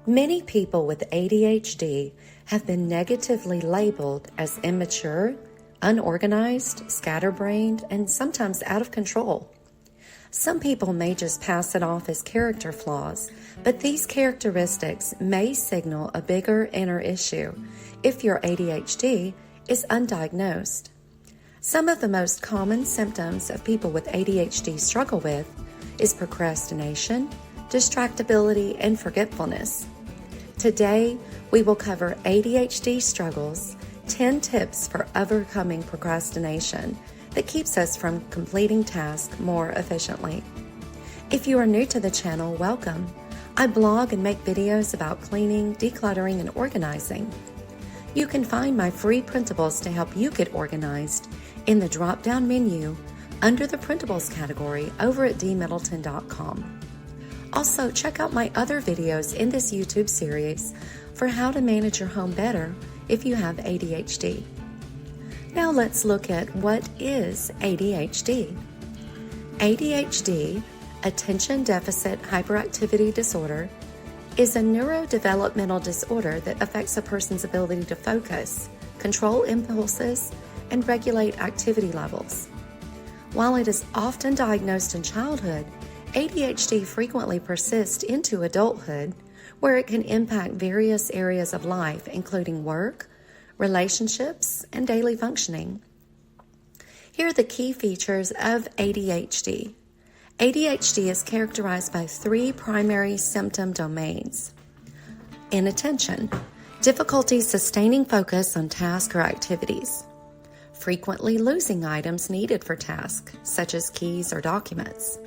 Many people with ADHD have been negatively labeled as immature, unorganized, scatterbrained, and sometimes out of control. Some people may just pass it off as character flaws, but these characteristics may signal a bigger inner issue if your ADHD is undiagnosed. Some of the most common symptoms of people with ADHD struggle with is procrastination, distractibility, and forgetfulness. Today, we will cover ADHD Struggles, 10 tips for overcoming procrastination that keeps us from completing tasks more efficiently. If you are new to the channel, welcome. I blog and make videos about cleaning, decluttering, and organizing. You can find my free printables to help you get organized in the drop-down menu under the printables category over at dmiddleton.com. Also, check out my other videos in this YouTube series for how to manage your home better if you have ADHD. Now let's look at what is ADHD. ADHD, Attention Deficit Hyperactivity Disorder, is a neurodevelopmental disorder that affects a person's ability to focus, control impulses, and regulate activity levels. While it is often diagnosed in childhood, ADHD frequently persists into adulthood, where it can impact various areas of life, including work, relationships, and daily functioning. Here are the key features of ADHD. ADHD is characterized by 3 primary symptom domains. Inattention, difficulty sustaining focus on tasks or activities. Frequently losing items needed for tasks, such as keys or documents.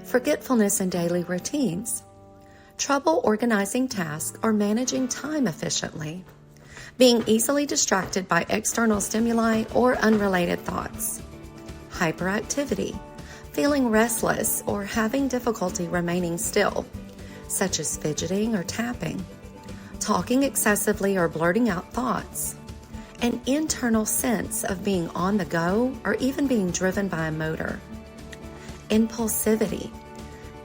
Forgetfulness in daily routines. Trouble organizing tasks or managing time efficiently. Being easily distracted by external stimuli or unrelated thoughts. Hyperactivity. Feeling restless or having difficulty remaining still, such as fidgeting or tapping. Talking excessively or blurting out thoughts. An internal sense of being on the go or even being driven by a motor. Impulsivity,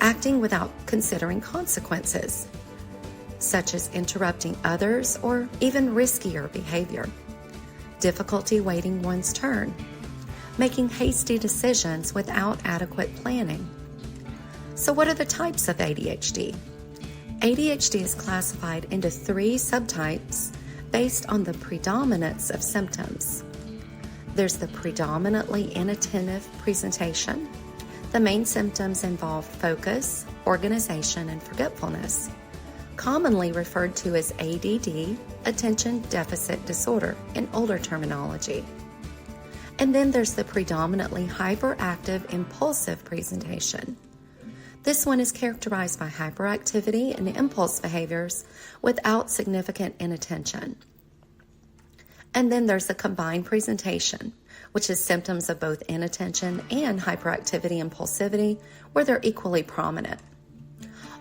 acting without considering consequences, such as interrupting others or even riskier behavior. Difficulty waiting one's turn, making hasty decisions without adequate planning. So what are the types of ADHD? ADHD is classified into 3 subtypes based on the predominance of symptoms. There's the predominantly inattentive presentation. The main symptoms involve focus, organization, and forgetfulness, commonly referred to as ADD, Attention Deficit Disorder, in older terminology. And then there's the predominantly hyperactive impulsive presentation. This one is characterized by hyperactivity and impulse behaviors without significant inattention. And then there's the combined presentation, which is symptoms of both inattention and hyperactivity impulsivity, where they're equally prominent.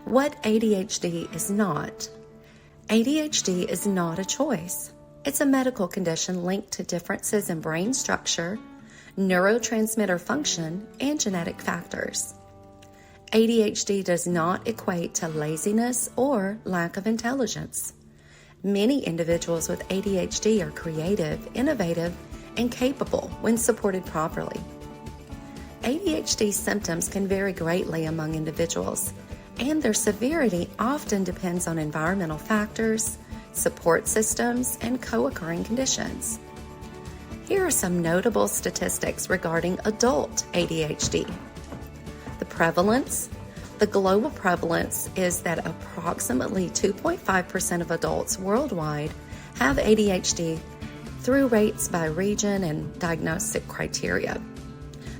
What ADHD is not? ADHD is not a choice. It's a medical condition linked to differences in brain structure, neurotransmitter function, and genetic factors. ADHD does not equate to laziness or lack of intelligence. Many individuals with ADHD are creative, innovative, and capable when supported properly. ADHD symptoms can vary greatly among individuals, and their severity often depends on environmental factors, support systems, and co-occurring conditions. Here are some notable statistics regarding adult ADHD. The global prevalence is that approximately 2.5% of adults worldwide have ADHD through rates by region and diagnostic criteria.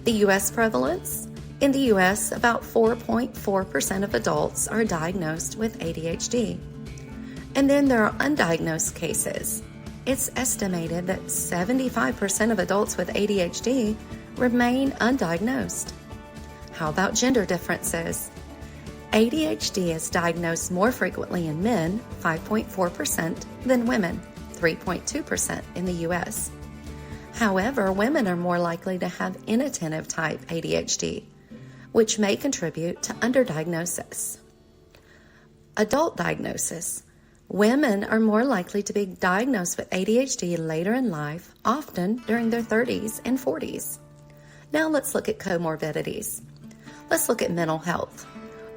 The U.S. prevalence: in the U.S., about 4.4% of adults are diagnosed with ADHD. And then there are undiagnosed cases. It's estimated that 75% of adults with ADHD remain undiagnosed. How about gender differences? ADHD is diagnosed more frequently in men, 5.4%, than women, 3.2% in the U.S. However, women are more likely to have inattentive type ADHD, which may contribute to underdiagnosis. Adult diagnosis. Women are more likely to be diagnosed with ADHD later in life, often during their 30s and 40s. Now let's look at comorbidities. Let's look at mental health.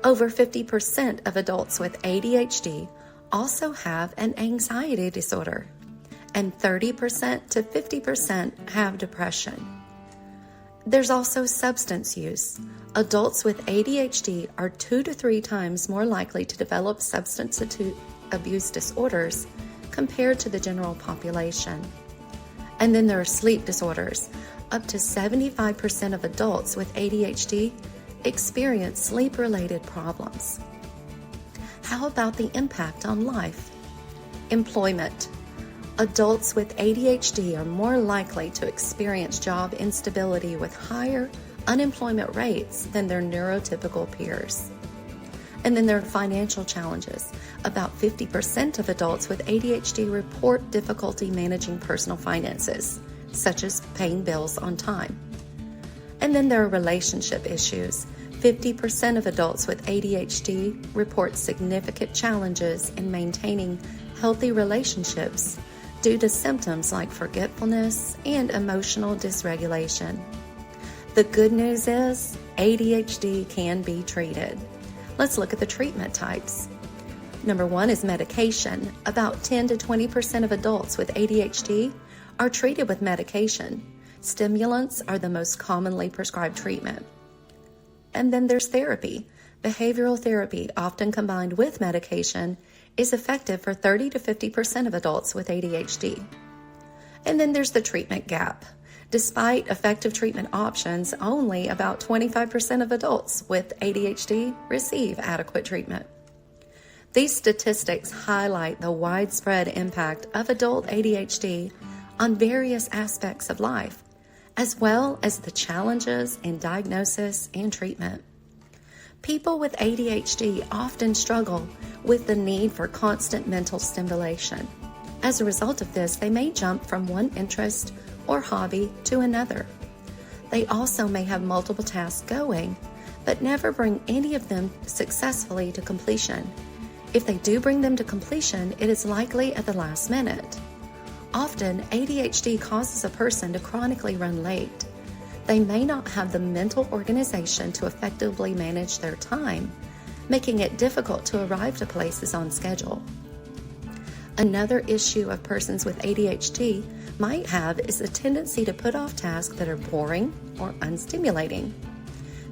Over 50% of adults with ADHD also have an anxiety disorder, and 30% to 50% have depression. There's also substance use. Adults with ADHD are 2 to 3 times more likely to develop substance abuse disorders compared to the general population. And then there are sleep disorders. Up to 75% of adults with ADHD experience sleep-related problems. How about the impact on life? Employment. Adults with ADHD are more likely to experience job instability with higher unemployment rates than their neurotypical peers. And then there are financial challenges. About 50% of adults with ADHD report difficulty managing personal finances, such as paying bills on time. And then there are relationship issues. 50% of adults with ADHD report significant challenges in maintaining healthy relationships due to symptoms like forgetfulness and emotional dysregulation. The good news is ADHD can be treated. Let's look at the treatment types. Number 1 is medication. About 10 to 20% of adults with ADHD are treated with medication. Stimulants are the most commonly prescribed treatment. And then there's therapy. Behavioral therapy, often combined with medication, is effective for 30 to 50% of adults with ADHD. And then there's the treatment gap. Despite effective treatment options, only about 25% of adults with ADHD receive adequate treatment. These statistics highlight the widespread impact of adult ADHD on various aspects of life, as well as the challenges in diagnosis and treatment. People with ADHD often struggle with the need for constant mental stimulation. As a result of this, they may jump from one interest or hobby to another. They also may have multiple tasks going, but never bring any of them successfully to completion. If they do bring them to completion, it is likely at the last minute. Often, ADHD causes a person to chronically run late. They may not have the mental organization to effectively manage their time, making it difficult to arrive to places on schedule. Another issue of persons with ADHD might have is a tendency to put off tasks that are boring or unstimulating.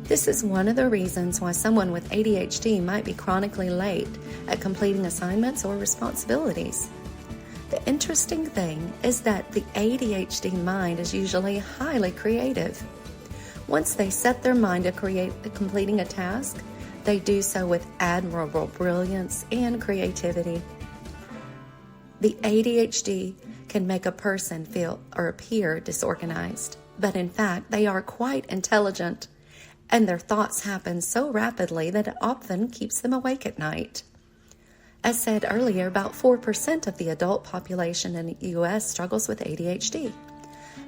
This is one of the reasons why someone with ADHD might be chronically late at completing assignments or responsibilities. The interesting thing is that the ADHD mind is usually highly creative. Once they set their mind to completing a task, they do so with admirable brilliance and creativity. The ADHD can make a person feel or appear disorganized, but in fact, they are quite intelligent, and their thoughts happen so rapidly that it often keeps them awake at night. As said earlier, about 4% of the adult population in the U.S. struggles with ADHD.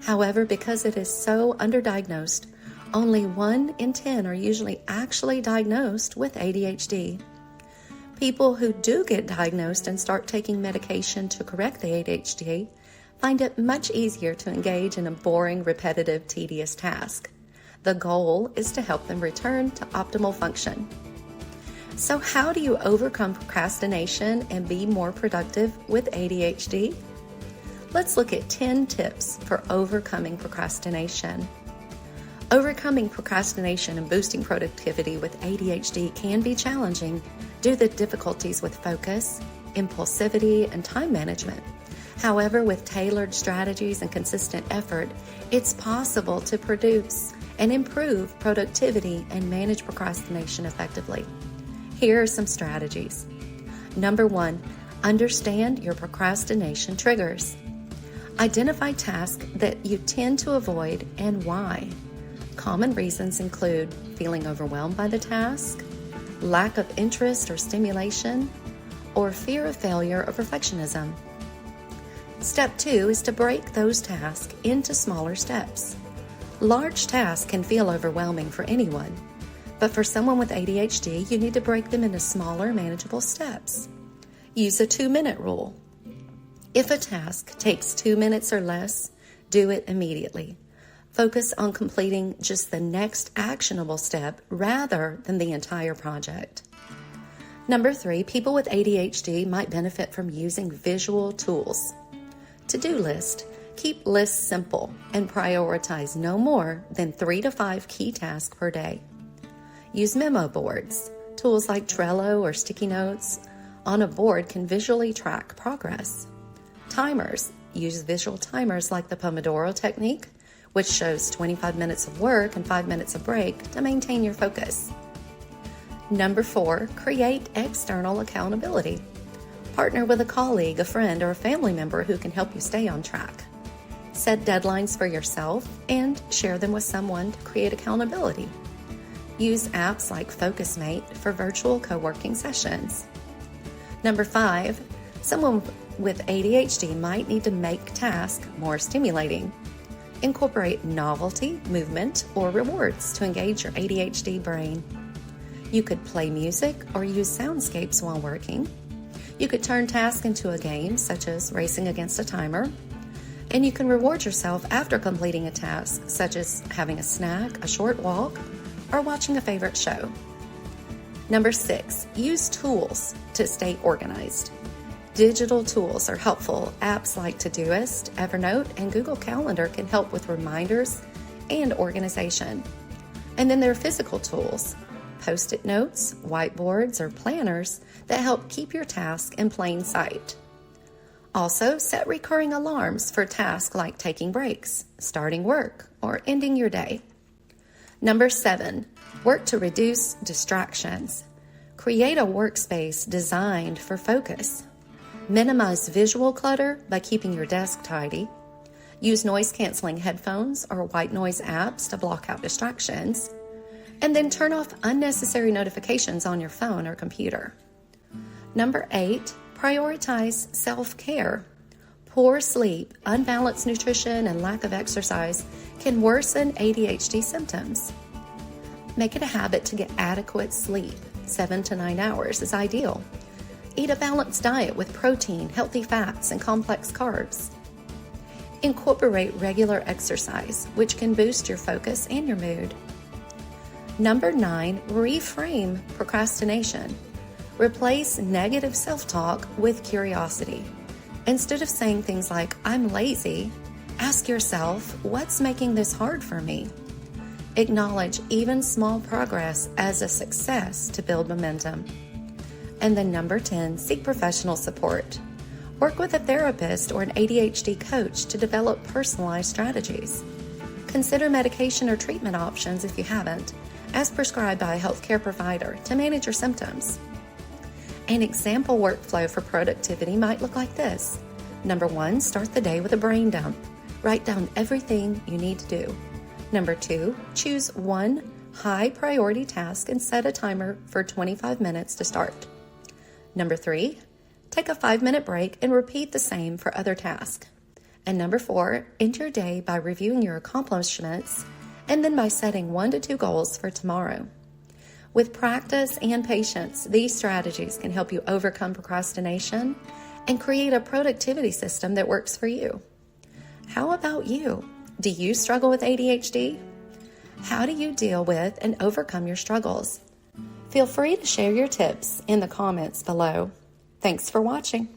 However, because it is so underdiagnosed, only 1 in 10 are usually actually diagnosed with ADHD. People who do get diagnosed and start taking medication to correct the ADHD find it much easier to engage in a boring, repetitive, tedious task. The goal is to help them return to optimal function. So how do you overcome procrastination and be more productive with ADHD? Let's look at 10 tips for overcoming procrastination. Overcoming procrastination and boosting productivity with ADHD can be challenging due to difficulties with focus, impulsivity, and time management. However, with tailored strategies and consistent effort, it's possible to produce and improve productivity and manage procrastination effectively. Here are some strategies. Number 1, understand your procrastination triggers. Identify tasks that you tend to avoid and why. Common reasons include feeling overwhelmed by the task, lack of interest or stimulation, or fear of failure or perfectionism. Step 2 is to break those tasks into smaller steps. Large tasks can feel overwhelming for anyone. But for someone with ADHD, you need to break them into smaller, manageable steps. Use a 2-minute rule. If a task takes 2 minutes or less, do it immediately. Focus on completing just the next actionable step rather than the entire project. Number 3, people with ADHD might benefit from using visual tools. To-do list. Keep lists simple and prioritize no more than 3 to 5 key tasks per day. Use memo boards. Tools like Trello or sticky notes on a board can visually track progress. Timers. Use visual timers like the Pomodoro technique, which shows 25 minutes of work and 5 minutes of break to maintain your focus. Number 4, create external accountability. Partner with a colleague, a friend, or a family member who can help you stay on track. Set deadlines for yourself and share them with someone to create accountability. Use apps like FocusMate for virtual co-working sessions. Number 5, someone with ADHD might need to make tasks more stimulating. Incorporate novelty, movement, or rewards to engage your ADHD brain. You could play music or use soundscapes while working. You could turn tasks into a game, such as racing against a timer. And you can reward yourself after completing a task, such as having a snack, a short walk, or watching a favorite show. Number 6, use tools to stay organized. Digital tools are helpful. Apps like Todoist, Evernote, and Google Calendar can help with reminders and organization. And then there are physical tools, Post-it notes, whiteboards, or planners that help keep your task in plain sight. Also, set recurring alarms for tasks like taking breaks, starting work, or ending your day. Number 7, work to reduce distractions. Create a workspace designed for focus. Minimize visual clutter by keeping your desk tidy. Use noise-canceling headphones or white noise apps to block out distractions. And then turn off unnecessary notifications on your phone or computer. Number 8, prioritize self-care. Poor sleep, unbalanced nutrition, and lack of exercise can worsen ADHD symptoms. Make it a habit to get adequate sleep. 7 to 9 hours is ideal. Eat a balanced diet with protein, healthy fats, and complex carbs. Incorporate regular exercise, which can boost your focus and your mood. Number 9, reframe procrastination. Replace negative self-talk with curiosity. Instead of saying things like, "I'm lazy," ask yourself, "What's making this hard for me?" Acknowledge even small progress as a success to build momentum. And then number 10, seek professional support. Work with a therapist or an ADHD coach to develop personalized strategies. Consider medication or treatment options if you haven't, as prescribed by a healthcare provider to manage your symptoms. An example workflow for productivity might look like this. Number 1, start the day with a brain dump. Write down everything you need to do. Number 2, choose one high priority task and set a timer for 25 minutes to start. Number 3, take a 5-minute break and repeat the same for other tasks. And number 4, end your day by reviewing your accomplishments and then by setting 1 to 2 goals for tomorrow. With practice and patience, these strategies can help you overcome procrastination and create a productivity system that works for you. How about you? Do you struggle with ADHD? How do you deal with and overcome your struggles? Feel free to share your tips in the comments below. Thanks for watching.